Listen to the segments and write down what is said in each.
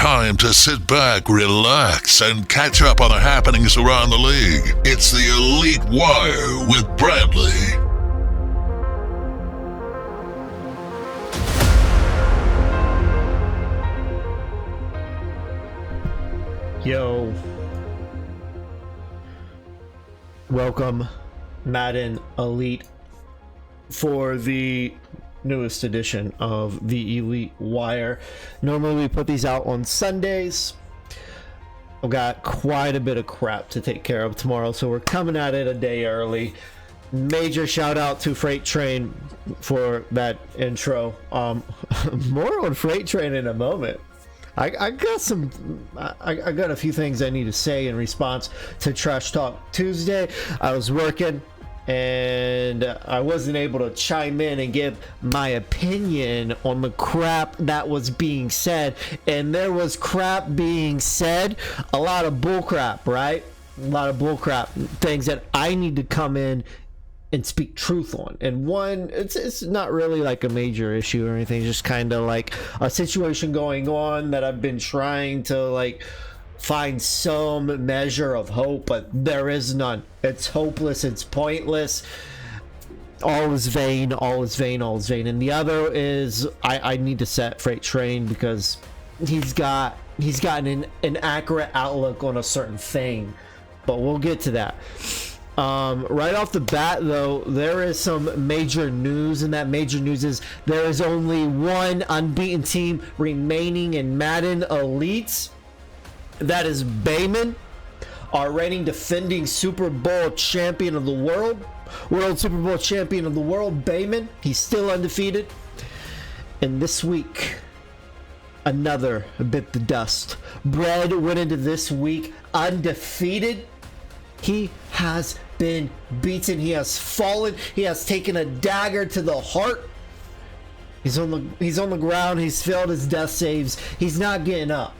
time to sit back, relax, and catch up on the happenings around the league. It's the Elite Wire with Bradley. Yo. Welcome, Madden Elite, for the newest edition of the Elite Wire. Normally we put these out on Sundays. I've got quite a bit of crap to take care of tomorrow, so we're coming at it a day early. Major shout out to Freight Train for that intro. More on Freight Train in a moment. I got a few things I need to say in response to Trash Talk Tuesday. I was working and I wasn't able to chime in and give my opinion on the crap that was being said. And there was crap being said, a lot of bull crap, right? A lot of bull crap, things that I need to come in and speak truth on. And one, it's not really like a major issue or anything, just kind of like a situation going on that I've been trying to like find some measure of hope, but there is none. It's hopeless, it's pointless, all is vain, all is vain, all is vain. And the other is I need to set Freight Train because he's got an accurate outlook on a certain thing, but we'll get to that. Right off the bat, though, there is some major news, and that major news is there is only one unbeaten team remaining in Madden Elites. That is Bayman, our reigning defending Super Bowl champion of the world. World Super Bowl champion of the world, Bayman. He's still undefeated. And this week, another bit the dust. Bread went into this week undefeated. He has been beaten. He has fallen. He has taken a dagger to the heart. He's on the ground. He's failed his death saves. He's not getting up.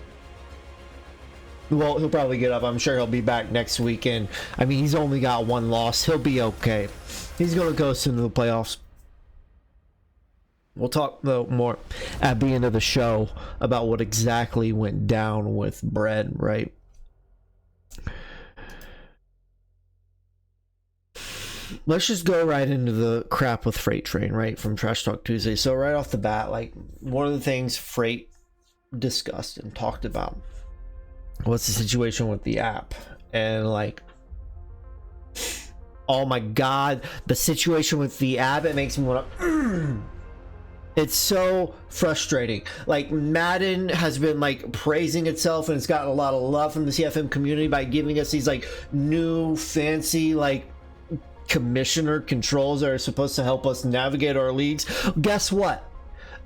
Well, he'll probably get up. I'm sure he'll be back next weekend. I mean, he's only got one loss. He'll be okay. He's going to go soon to the playoffs. We'll talk though more at the end of the show about what exactly went down with Bread, right? Let's just go right into the crap with Freight Train, right, from Trash Talk Tuesday. So right off the bat, like, one of the things Freight discussed and talked about was the situation with the app. And, like, oh my God, the situation with the app, it makes me want to... It's so frustrating. Like, Madden has been like praising itself, and it's gotten a lot of love from the CFM community by giving us these like new fancy like commissioner controls that are supposed to help us navigate our leagues. Guess what?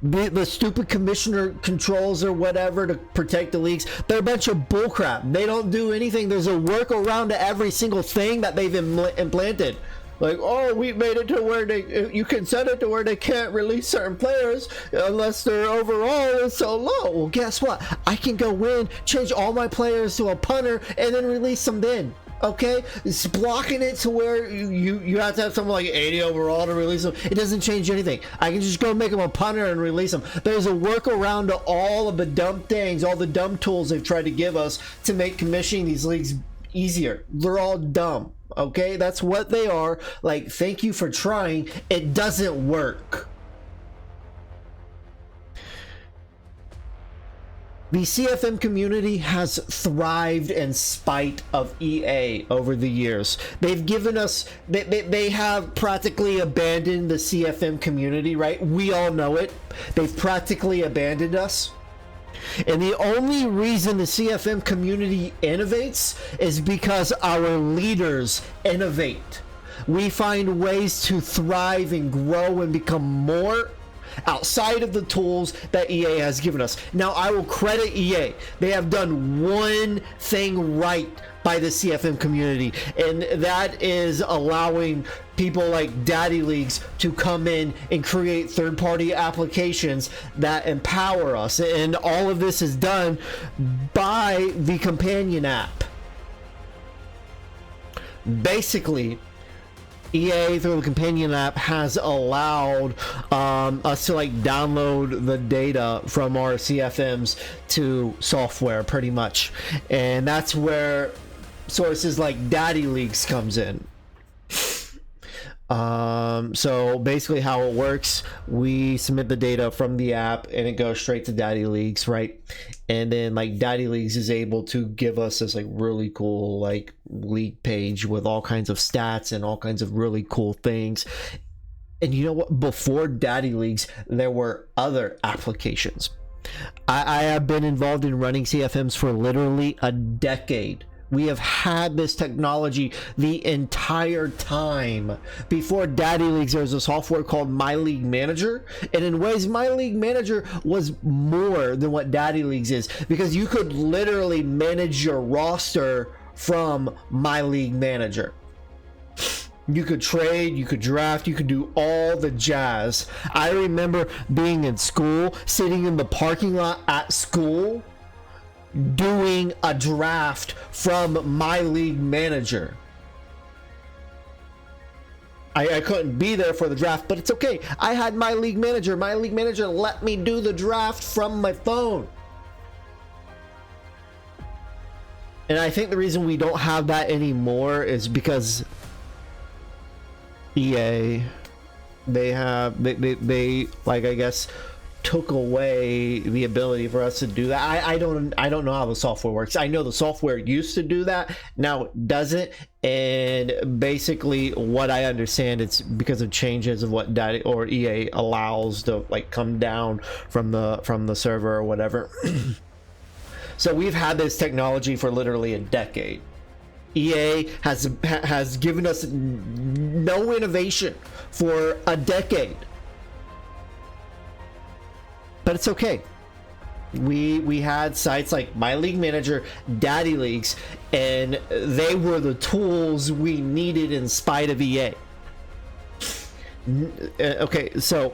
The stupid commissioner controls or whatever to protect the leagues, they're a bunch of bullcrap. They don't do anything. There's a workaround to every single thing that they've implanted. Like, oh, we made it to where you can set it to where they can't release certain players unless their overall is so low. Well, guess what? I can go in, change all my players to a punter, and then release them then. Okay, it's blocking it to where you have to have something like 80 overall to release them. It doesn't change anything. I can just go make them a punter and release them. There's a workaround to all of the dumb things, all the dumb tools they've tried to give us to make commissioning these leagues easier. They're all dumb. Okay, that's what they are. Like, thank you for trying. It doesn't work. The CFM community has thrived in spite of EA over the years. They've given us, they have practically abandoned the CFM community, right? We all know it. They've practically abandoned us. And the only reason the CFM community innovates is because our leaders innovate. We find ways to thrive and grow and become more outside of the tools that EA has given us. Now, I will credit EA. They have done one thing right by the CFM community, and that is allowing people like Daddy Leagues to come in and create third-party applications that empower us. And all of this is done by the companion app. Basically, EA through the companion app has allowed us to like download the data from our CFMs to software pretty much, and that's where sources like Daddy Leaks comes in. So basically how it works, we submit the data from the app and it goes straight to Daddy Leaks, right? And then like Daddy Leaks is able to give us this like really cool like leak page with all kinds of stats and all kinds of really cool things. And you know what? Before Daddy Leaks, there were other applications. I have been involved in running CFMs for literally a decade. We have had this technology the entire time. Before Daddy Leaks, there was a software called My League Manager. And in ways, My League Manager was more than what Daddy Leaks is, because you could literally manage your roster from My League Manager. You could trade, you could draft, you could do all the jazz. I remember being in school, sitting in the parking lot at school, doing a draft from My League Manager. I couldn't be there for the draft, but it's okay. I had My League Manager. My League Manager let me do the draft from my phone. And I think the reason we don't have that anymore is because EA, they like, I guess, took away the ability for us to do that. I don't know how the software works. I know the software used to do that, now it doesn't. And basically what I understand, it's because of changes of what Daddy or EA allows to like come down from the server or whatever. So we've had this technology for literally a decade. EA has given us no innovation for a decade. But it's okay. We had sites like My League Manager, Daddy Leaks, and they were the tools we needed in spite of EA. Okay, so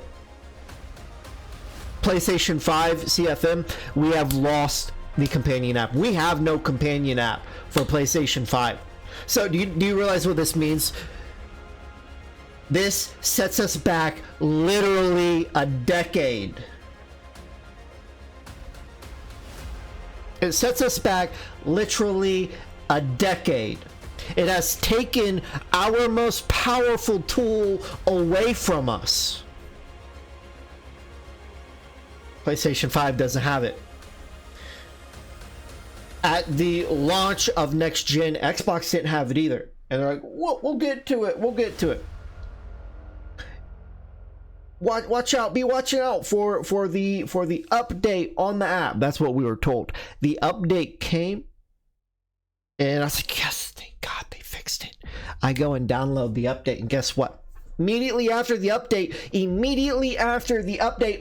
PlayStation 5 CFM, we have lost the companion app. We have no companion app for PlayStation 5. So do you realize what this means? This sets us back literally a decade. It sets us back literally a decade. It has taken our most powerful tool away from us. PlayStation 5 doesn't have it. At the launch of next gen, Xbox didn't have it either. And they're like, we'll get to it. We'll get to it. Watch out, be watching out for the update on the app. That's what we were told. The update came and I was like, yes, thank God they fixed it. I go and download the update, and guess what? Immediately after the update,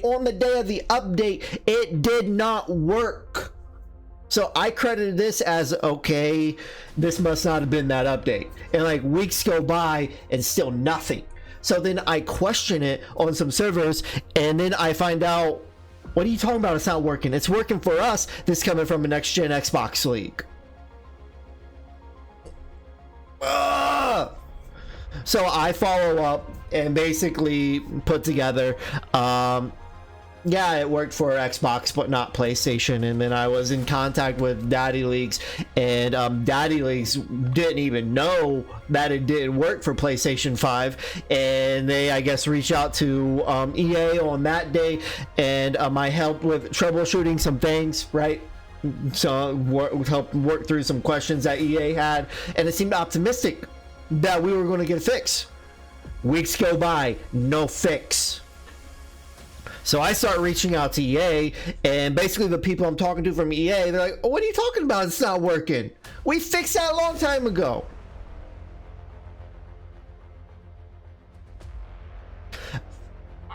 on the day of the update, it did not work. So I credited this as, okay, this must not have been that update. And like weeks go by and still nothing. So then I question it on some servers, and then I find out, what are you talking about? It's not working. It's working for us. This coming from a next gen Xbox league. So I follow up and basically put together, yeah, it worked for Xbox, but not PlayStation. And then I was in contact with Daddy Leaks, and Daddy Leaks didn't even know that it didn't work for PlayStation 5. And they, I guess, reached out to EA on that day, and I helped with troubleshooting some things, right? So helped work through some questions that EA had, and it seemed optimistic that we were going to get a fix. Weeks go by, no fix. So I start reaching out to EA, and basically the people I'm talking to from EA, they're like, oh, what are you talking about? It's not working. We fixed that a long time ago.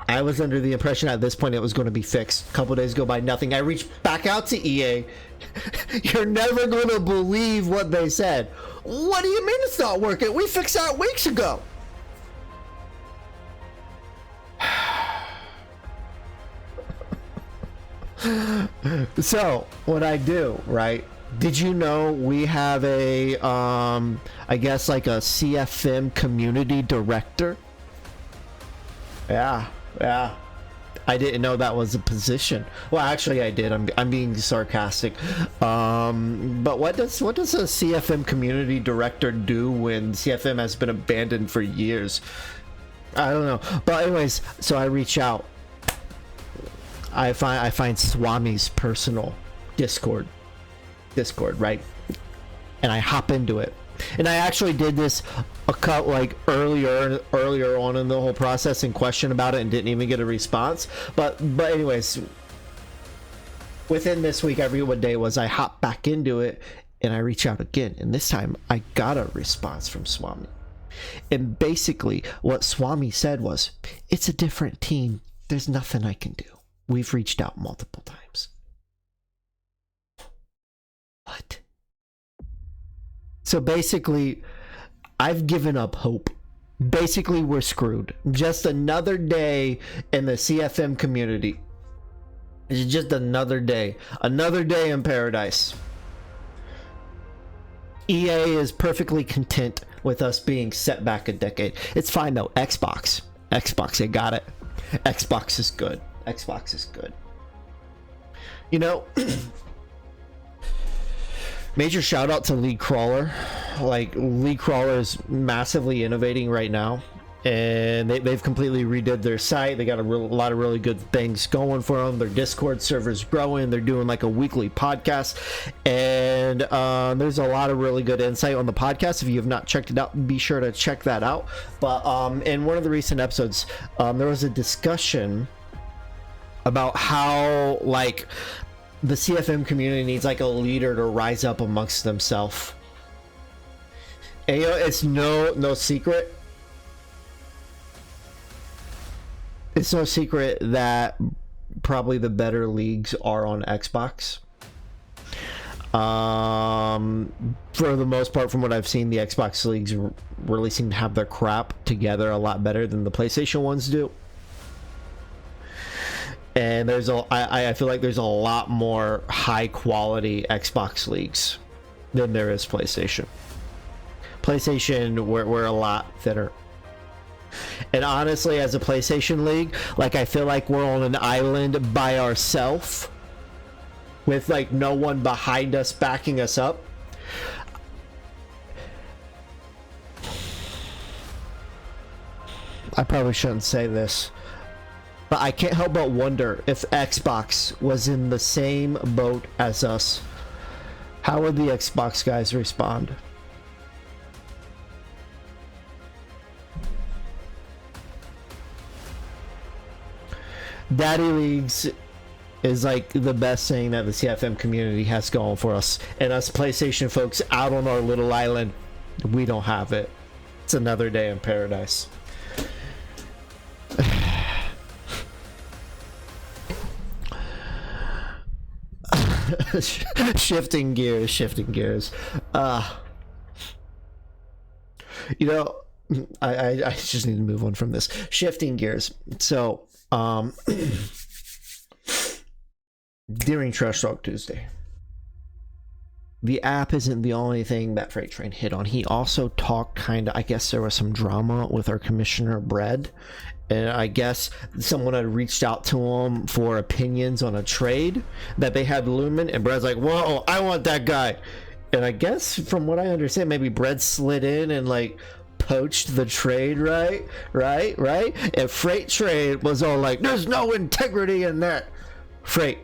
I was under the impression at this point it was going to be fixed. A couple days go by, nothing. I reached back out to EA. You're never going to believe what they said. What do you mean it's not working? We fixed that weeks ago. So what I do, right? Did you know we have a, I guess like a CFM community director? Yeah. I didn't know that was a position. Well, actually, I did. I'm being sarcastic. But what does a CFM community director do when CFM has been abandoned for years? I don't know. But anyways, so I reach out. I find Swami's personal Discord, right? And I hop into it. And I actually did this earlier on in the whole process and questioned about it and didn't even get a response. But anyways, within this week, every one day was I hop back into it and I reach out again. And this time I got a response from Swami. And basically what Swami said was, it's a different team. There's nothing I can do. We've reached out multiple times. What? So basically, I've given up hope. Basically, we're screwed. Just another day in the CFM community. It's just another day. Another day in paradise. EA is perfectly content with us being set back a decade. It's fine though. Xbox, they got it. Xbox is good. You know... Major shout out to League Crawler. Like, League Crawler is massively innovating right now, and they've completely redid their site. They got a lot of really good things going for them. Their Discord server's growing. They're doing like a weekly podcast, and there's a lot of really good insight on the podcast. If you have not checked it out, be sure to check that out. But in one of the recent episodes, there was a discussion about how, like, the CFM community needs like a leader to rise up amongst themselves. And you know, it's no secret. It's no secret that probably the better leagues are on Xbox. For the most part, from what I've seen, the Xbox leagues really seem to have their crap together a lot better than the PlayStation ones do. And I feel like there's a lot more high quality Xbox leagues than there is PlayStation. We're a lot thinner. And honestly, as a PlayStation league, like, I feel like we're on an island by ourselves with like no one behind us backing us up. I probably shouldn't say this, but I can't help but wonder if Xbox was in the same boat as us. How would the Xbox guys respond? Daddy Leagues is like the best thing that the CFM community has going for us. And us PlayStation folks out on our little island, we don't have it. It's another day in paradise. Shifting gears. You know, I just need to move on from this. Shifting gears. So, during Trash Talk Tuesday, the app isn't the only thing that Freight Train hit on. He also talked I guess there was some drama with our commissioner, Bread. And I guess someone had reached out to him for opinions on a trade that they had looming. And Bread's like, whoa, I want that guy. And I guess from what I understand, maybe Bread slid in and like poached the trade, right? And Freight Train was all like, there's no integrity in that. Freight.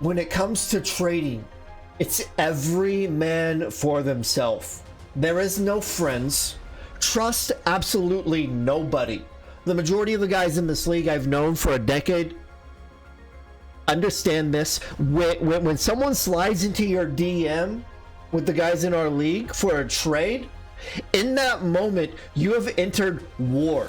When it comes to trading, it's every man for themselves. There is no friends. Trust absolutely nobody. The majority of the guys in this league I've known for a decade understand this. When someone slides into your DM with the guys in our league for a trade, in that moment, you have entered war.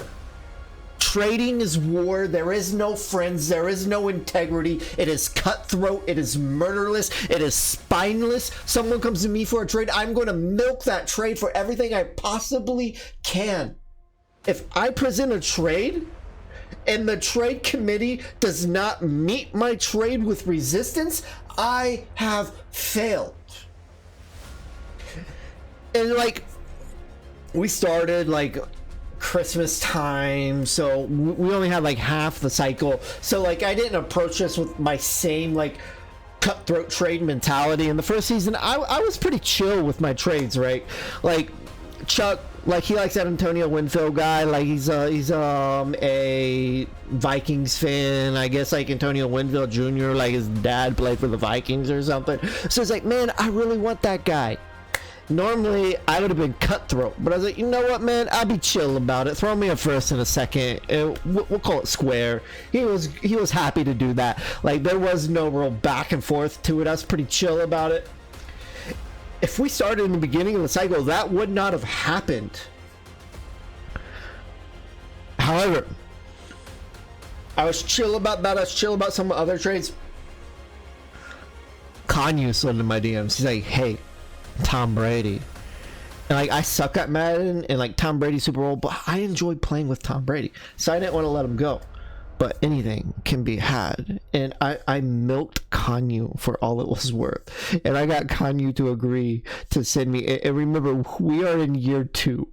Trading is war. There is no friends. There is no integrity. It is cutthroat. It is murderless. It is spineless. Someone comes to me for a trade, I'm going to milk that trade for everything I possibly can. If I present a trade and the trade committee does not meet my trade with resistance, I have failed. And like, we started like Christmas time, so we only had like half the cycle. So like, I didn't approach this with my same like cutthroat trade mentality. In the first season, I was pretty chill with my trades, right? Like Chuck, like he likes that Antonio Winfield guy. Like he's a Vikings fan. I guess like Antonio Winfield Jr. Like his dad played for the Vikings or something. So it's like, man, I really want that guy. Normally I would have been cutthroat, but I was like, you know what, man, I'll be chill about it. Throw me a first and a second. We'll call it square. He was happy to do that. Like there was no real back and forth to it. I was pretty chill about it. If we started in the beginning of the cycle, that would not have happened. However, I was chill about that. I was chill about some other trades. Kanye slid in my DMs. He's like, hey, Tom Brady. And like, I suck at Madden and like Tom Brady Super Bowl, but I enjoy playing with Tom Brady, so I didn't want to let him go. But anything can be had, and I milked Kanye for all it was worth, and I got Kanye to agree to send me. And remember, we are in year 2.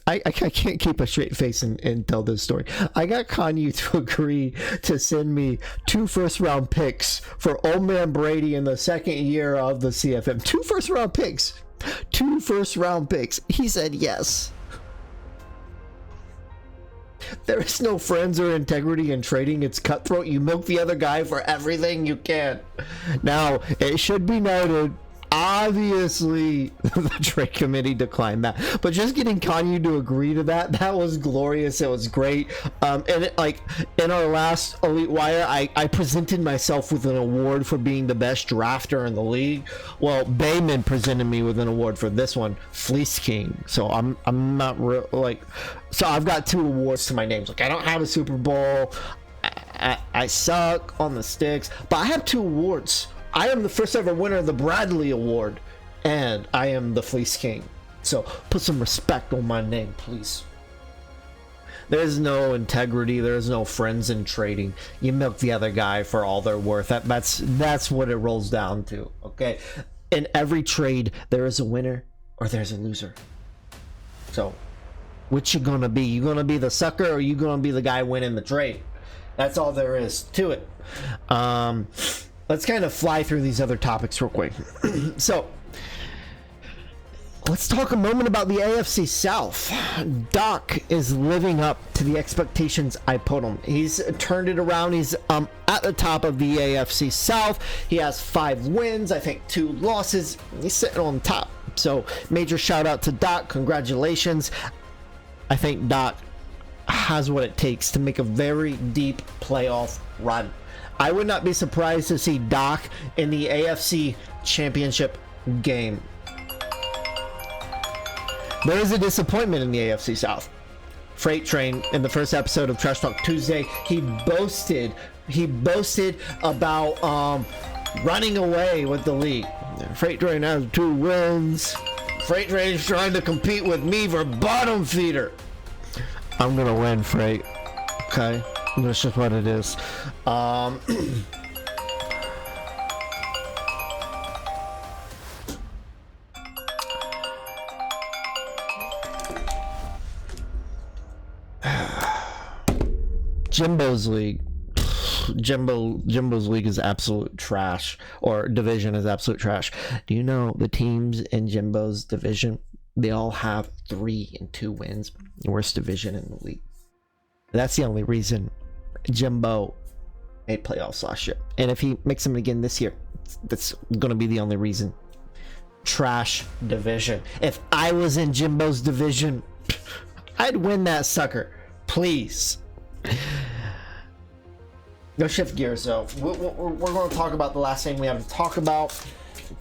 I can't keep a straight face and tell this story. I got Kanye to agree to send me 2 first-round picks for old man Brady in the second year of the CFM. 2 first-round picks. 2 first-round picks. He said yes. There is no friends or integrity in trading. It's cutthroat. You milk the other guy for everything you can. Now, it should be noted, obviously the trade committee declined that, but just getting Kanye to agree to that was glorious. It was great. And it, like in our last Elite Wire, I presented myself with an award for being the best drafter in the league. Well, Bayman presented me with an award for this one, Fleece King. So I'm not real like, so I've got 2 awards to my names. Like I don't have a Super Bowl. I suck on the sticks, but I have 2 awards. I am the first ever winner of the Bradley Award, and I am the Fleece King. So put some respect on my name, please. There's no integrity. There's no friends in trading. You milk the other guy for all they're worth. That's what it rolls down to. Okay. In every trade, there is a winner or there's a loser. So, which you gonna be? You gonna be the sucker, or you gonna be the guy winning the trade? That's all there is to it. Let's kind of fly through these other topics real quick. So, let's talk a moment about the AFC South. Doc is living up to the expectations I put him. He's turned it around. He's at the top of the AFC South. He has 5 wins, I think 2 losses. He's sitting on top. So, major shout out to Doc. Congratulations. I think Doc has what it takes to make a very deep playoff run. I would not be surprised to see Doc in the AFC Championship game. There is a disappointment in the AFC South. Freight Train, in the first episode of Trash Talk Tuesday, he boasted about running away with the league. Freight Train has 2 wins. Freight Train is trying to compete with me for bottom feeder. I'm gonna win, Freight. Okay, that's just what it is. Jimbo's league. Jimbo's league is absolute trash, or division is absolute trash. Do you know the teams in Jimbo's division? They all have 3 and 2 wins. Worst division in the league. That's the only reason Jimbo made playoffs last year. And if he makes them again this year, that's going to be the only reason. Trash division. If I was in Jimbo's division, I'd win that sucker. Please. Go shift gears though. We're going to talk about the last thing we have to talk about.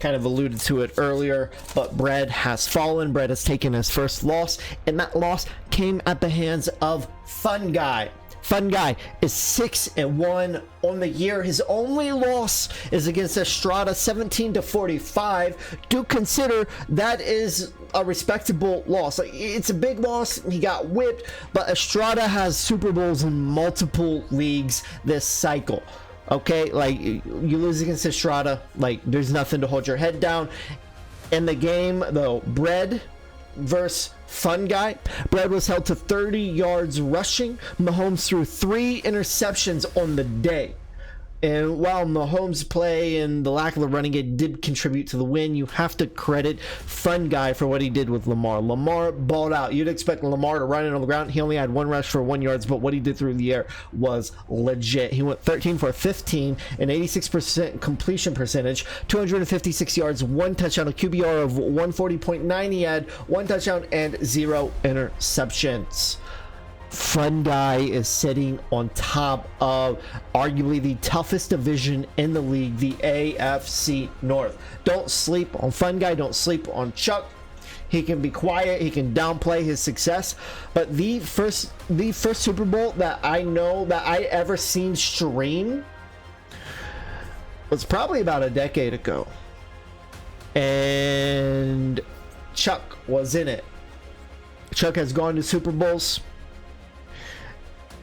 Kind of alluded to it earlier, but Bread has fallen. Bread has taken his first loss, and that loss came at the hands of Fun Guy. Fun Guy is 6-1 on the year. His only loss is against Estrada, 17-45. Do consider that is a respectable loss. Like, it's a big loss. He got whipped, but Estrada has Super Bowls in multiple leagues this cycle. Okay, like, you lose against Estrada, like, there's nothing to hold your head down. In the game, though, Bread versus Fun Guy. Bread was held to 30 yards rushing. Mahomes threw 3 interceptions on the day. And while Mahomes' play and the lack of the running game did contribute to the win, you have to credit Fun Guy for what he did with Lamar. Lamar balled out. You'd expect Lamar to run it on the ground. He only had 1 rush for 1 yards, but what he did through the air was legit. He went 13 for 15, an 86% completion percentage, 256 yards, 1 touchdown, a QBR of 140.9. He had 1 touchdown and 0 interceptions. Fun Guy is sitting on top of arguably the toughest division in the league, the AFC North. Don't sleep on Fun Guy. Don't sleep on Chuck. He can be quiet. He can downplay his success. But the first Super Bowl that I know that I ever seen stream was probably about a decade ago. And Chuck was in it. Chuck has gone to Super Bowls.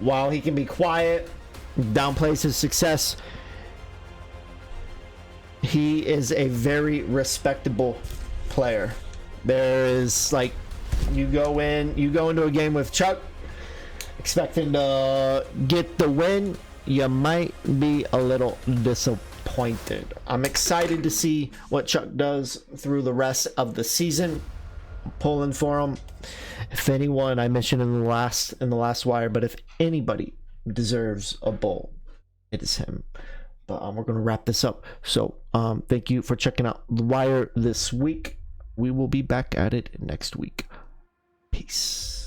While he can be quiet, downplays his success, he is a very respectable player. There is, like, you go into a game with Chuck expecting to get the win, you might be a little disappointed. I'm excited to see what Chuck does through the rest of the season. I'm pulling for him. If anyone, I mentioned in the last wire, but if anybody deserves a bowl, it is him. But we're going to wrap this up. So thank you for checking out the wire this week. We will be back at it next week. Peace.